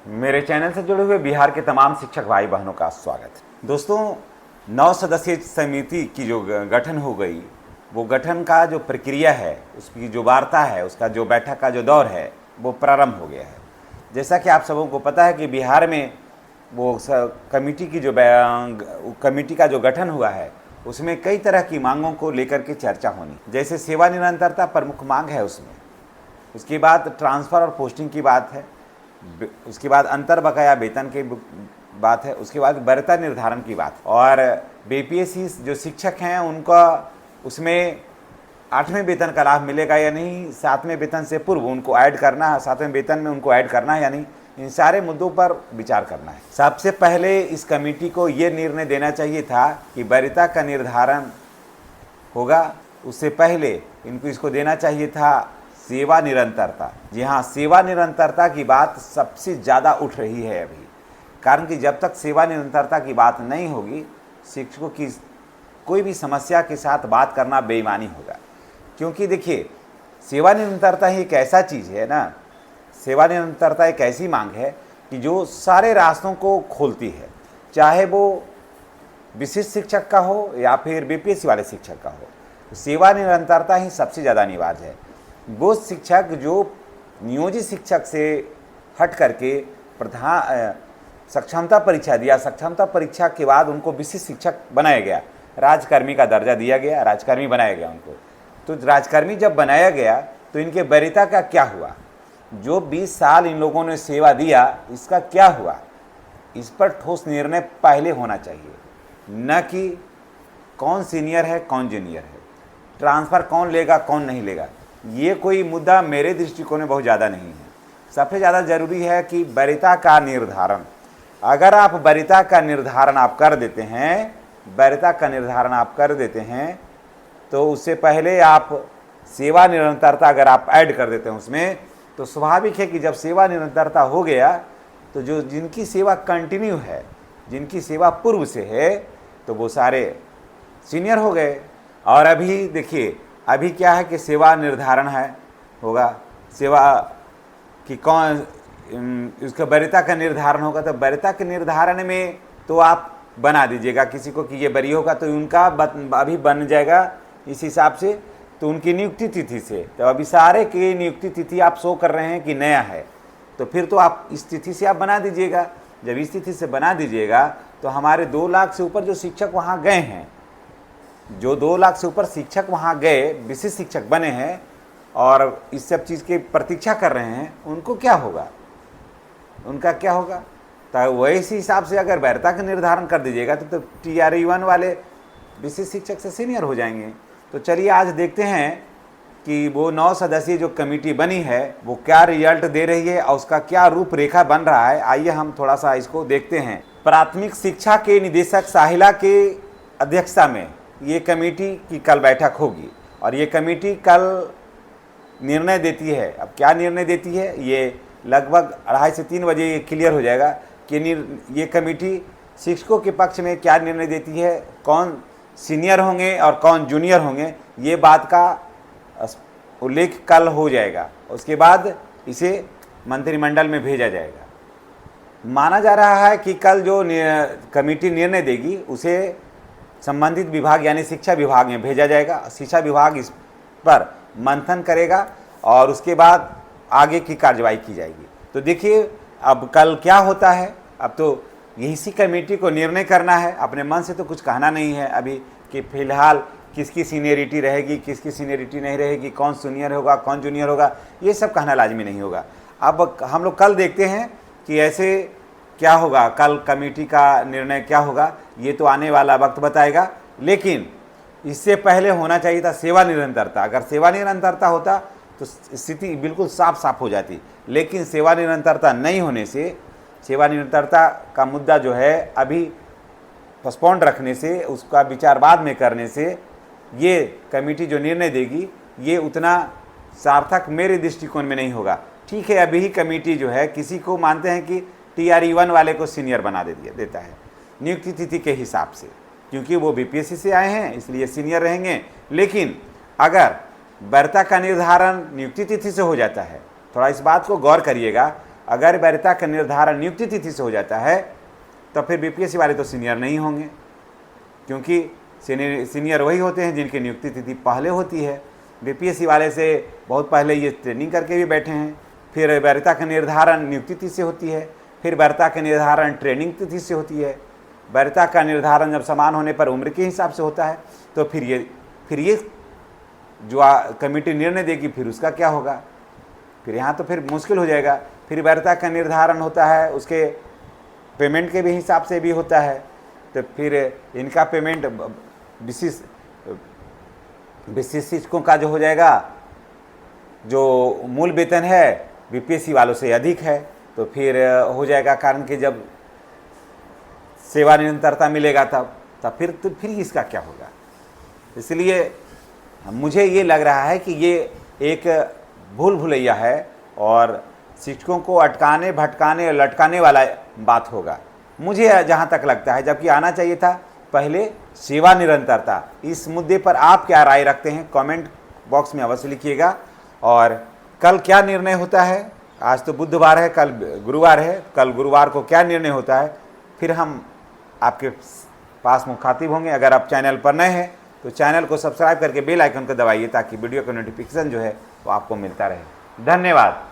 मेरे चैनल से जुड़े हुए बिहार के तमाम शिक्षक भाई बहनों का स्वागत है। दोस्तों, 9 सदस्यीय समिति की जो गठन हो गई, वो गठन का जो प्रक्रिया है, उसकी जो वार्ता है, उसका जो बैठक का जो दौर है, वो प्रारंभ हो गया है। जैसा कि आप सबों को पता है कि बिहार में वो कमेटी की जो कमेटी का जो गठन हुआ है, उसमें कई तरह की मांगों को लेकर के चर्चा होनी। जैसे सेवा निरंतरता प्रमुख मांग है उसमें, उसके बाद ट्रांसफ़र और पोस्टिंग की बात है, उसके बाद अंतर बकाया वेतन की बात है, उसके बाद वरीयता निर्धारण की बात। और बीपीएससी जो शिक्षक हैं उनका उसमें 8वें वेतन का लाभ मिलेगा या नहीं, 7वें वेतन से पूर्व उनको ऐड करना है, 7वें वेतन में उनको ऐड करना है या नहीं, इन सारे मुद्दों पर विचार करना है। सबसे पहले इस कमेटी को ये निर्णय देना चाहिए था कि वरीयता का निर्धारण होगा, उससे पहले इनको इसको देना चाहिए था सेवा निरंतरता। जी हाँ, सेवा निरंतरता की बात सबसे ज़्यादा उठ रही है अभी, कारण कि जब तक सेवा निरंतरता की बात नहीं होगी, शिक्षकों की कोई भी समस्या के साथ बात करना बेईमानी होगा। क्योंकि देखिए, सेवा निरंतरता ही एक ऐसा चीज़ है ना, सेवा निरंतरता एक ऐसी मांग है कि जो सारे रास्तों को खोलती है, चाहे वो विशिष्ट शिक्षक का हो या फिर बीपीएससी वाले शिक्षक का हो। सेवा निरंतरता ही सबसे ज़्यादा अनिवार्य है। वो शिक्षक जो नियोजित शिक्षक से हट करके सक्षमता परीक्षा दिया, सक्षमता परीक्षा के बाद उनको विशिष्ट शिक्षक बनाया गया, राजकर्मी का दर्जा दिया गया, राजकर्मी बनाया गया उनको। तो राजकर्मी जब बनाया गया तो इनके वरीयता का क्या हुआ? जो 20 साल इन लोगों ने सेवा दिया, इसका क्या हुआ? इस पर ठोस निर्णय पहले होना चाहिए, न कि कौन सीनियर है कौन जूनियर है, ट्रांसफ़र कौन लेगा कौन नहीं लेगा। ये कोई मुद्दा मेरे दृष्टिकोण में बहुत ज़्यादा नहीं है। सबसे ज़्यादा ज़रूरी है कि वरीयता का निर्धारण। अगर आप वरीयता का निर्धारण आप कर देते हैं, वरीयता का निर्धारण आप कर देते हैं, तो उससे पहले आप सेवा निरंतरता अगर आप ऐड कर देते हैं उसमें, तो स्वाभाविक है कि जब सेवा निरंतरता हो गया तो जो जिनकी सेवा कंटिन्यू है, जिनकी सेवा पूर्व से है, तो वो सारे सीनियर हो गए। और अभी देखिए, अभी क्या है कि सेवा निर्धारण है होगा, सेवा कि कौन उसका वरीयता का निर्धारण होगा। तो वरीयता के निर्धारण में तो आप बना दीजिएगा किसी को कि ये वरीय होगा, तो उनका अभी बन जाएगा इस हिसाब से, तो उनकी नियुक्ति तिथि से। तो अभी सारे की नियुक्ति तिथि आप शो कर रहे हैं कि नया है, तो फिर तो आप इस तिथि से आप बना दीजिएगा। जब इस तिथि से बना दीजिएगा तो हमारे 2 लाख से ऊपर जो शिक्षक वहाँ गए हैं, जो 2 लाख से ऊपर शिक्षक वहाँ गए, विशिष्ट शिक्षक बने हैं और इस सब चीज़ की प्रतीक्षा कर रहे हैं, उनको क्या होगा? उनका क्या होगा? तो वैसे हिसाब से अगर वरीयता का निर्धारण कर दीजिएगा तो TRE1 वाले विशिष्ट शिक्षक से सीनियर हो जाएंगे। तो चलिए आज देखते हैं कि वो 9 सदस्यीय जो कमेटी बनी है वो क्या रिजल्ट दे रही है और उसका क्या रूपरेखा बन रहा है। आइए हम थोड़ा सा इसको देखते हैं। प्राथमिक शिक्षा के निदेशक साहिला के अध्यक्षता में ये कमेटी की कल बैठक होगी और ये कमेटी कल निर्णय देती है। अब क्या निर्णय देती है, ये लगभग 2:30 से 3 बजे ये क्लियर हो जाएगा कि ये कमेटी शिक्षकों के पक्ष में क्या निर्णय देती है, कौन सीनियर होंगे और कौन जूनियर होंगे, ये बात का उल्लेख कल हो जाएगा। उसके बाद इसे मंत्रिमंडल में भेजा जाएगा। माना जा रहा है कि कल जो कमेटी निर्णय देगी उसे संबंधित विभाग यानी शिक्षा विभाग में भेजा जाएगा। शिक्षा विभाग इस पर मंथन करेगा और उसके बाद आगे की कार्रवाई की जाएगी। तो देखिए अब कल क्या होता है। अब तो इसी कमेटी को निर्णय करना है, अपने मन से तो कुछ कहना नहीं है अभी कि फ़िलहाल किसकी सीनियरिटी रहेगी, किसकी सीनियरिटी नहीं रहेगी, कौन सीनियर होगा कौन जूनियर होगा, ये सब कहना लाजमी नहीं होगा। अब हम लोग कल देखते हैं कि ऐसे क्या होगा, कल कमेटी का निर्णय क्या होगा, ये तो आने वाला वक्त बताएगा। लेकिन इससे पहले होना चाहिए था सेवा निरंतरता। अगर सेवा निरंतरता होता तो स्थिति बिल्कुल साफ साफ हो जाती, लेकिन सेवा निरंतरता नहीं होने से, सेवा निरंतरता का मुद्दा जो है अभी पोस्टपोन्ड रखने से, उसका विचार बाद में करने से, ये कमेटी जो निर्णय देगी ये उतना सार्थक मेरे दृष्टिकोण में नहीं होगा। ठीक है, अभी ही कमेटी जो है किसी को मानते हैं कि TRE1 वाले को सीनियर बना देता है नियुक्ति तिथि के हिसाब से, क्योंकि वो बीपीएससी से आए हैं इसलिए सीनियर रहेंगे। लेकिन अगर वरीयता का निर्धारण नियुक्ति तिथि से हो जाता है, थोड़ा इस बात को गौर करिएगा, अगर वरीयता का निर्धारण नियुक्ति तिथि से हो जाता है तो फिर बीपीएससी वाले तो सीनियर नहीं होंगे, क्योंकि सीनियर वही होते हैं जिनकी नियुक्ति तिथि पहले होती है। बीपीएससी वाले से बहुत पहले ये ट्रेनिंग करके भी बैठे हैं, फिर वरीयता का निर्धारण नियुक्ति तिथि से होती है, फिर वरीयता का निर्धारण ट्रेनिंग तिथि से होती है। वरीयता का निर्धारण जब समान होने पर उम्र के हिसाब से होता है, तो फिर ये जो कमेटी निर्णय देगी फिर उसका क्या होगा, फिर यहाँ तो फिर मुश्किल हो जाएगा। फिर वरीयता का निर्धारण होता है, उसके पेमेंट के भी हिसाब से भी होता है, तो फिर इनका पेमेंट विशिष्ट शिक्षकों का जो हो जाएगा, जो मूल वेतन है बीपीएससी वालों से अधिक है, तो फिर हो जाएगा, कारण कि जब सेवा निरंतरता मिलेगा तब फिर इसका क्या होगा। इसलिए मुझे ये लग रहा है कि ये एक भूल भुलैया है और शिक्षकों को अटकाने भटकाने और लटकाने वाला बात होगा, मुझे जहाँ तक लगता है, जबकि आना चाहिए था पहले सेवा निरंतरता। इस मुद्दे पर आप क्या राय रखते हैं, कमेंट बॉक्स में अवश्य लिखिएगा। और कल क्या निर्णय होता है, आज तो बुधवार है, कल गुरुवार है, कल गुरुवार को क्या निर्णय होता है फिर हम आपके पास मुखातिब होंगे। अगर आप चैनल पर नए हैं तो चैनल को सब्सक्राइब करके बेल आइकन को दबाइए ताकि वीडियो का नोटिफिकेशन जो है वो आपको मिलता रहे। धन्यवाद।